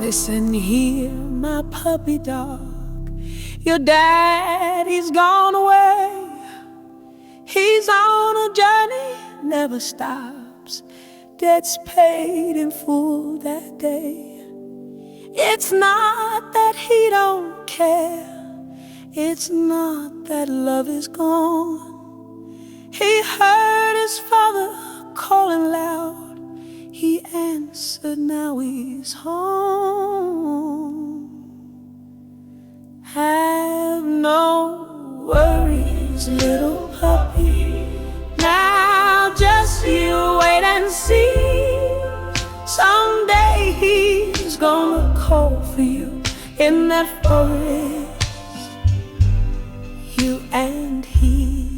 Listen here, my puppy dog, your daddy's gone away. He's on a journey, never stops, debts paid in full that day. It's not that he don't care, it's not that love is gone. He heard his father calling loud, he answered, now he's home. Have no worries, little puppy, now just you wait and see. Someday he's gonna call for you in that forest, you and he.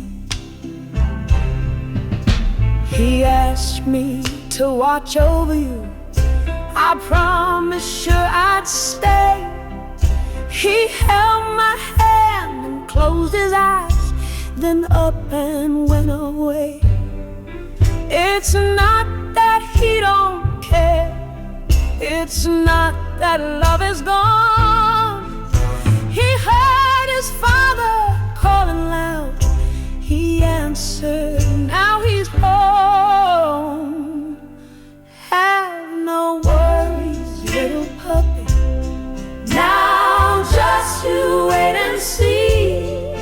He asked me to watch over you, I promised sure I'd stay. He held my hand and closed his eyes, then up and went away. It's not that he don't care, it's not that love is gone. He heard his father calling loud, he answered, now he's home. Have no worries, little puppy, now just you wait and see.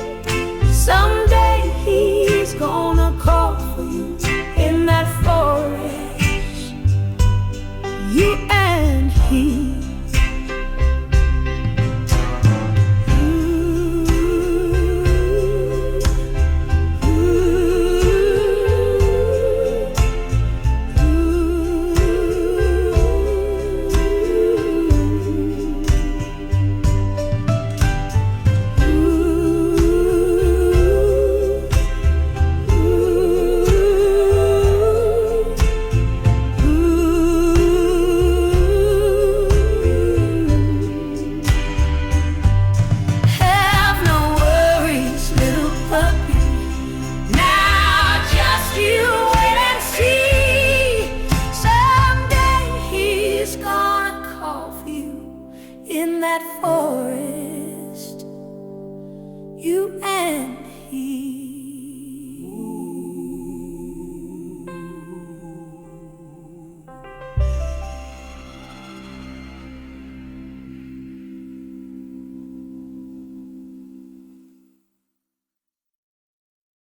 Someday he's gonna call for you in that forest, you and he. In that forest, you and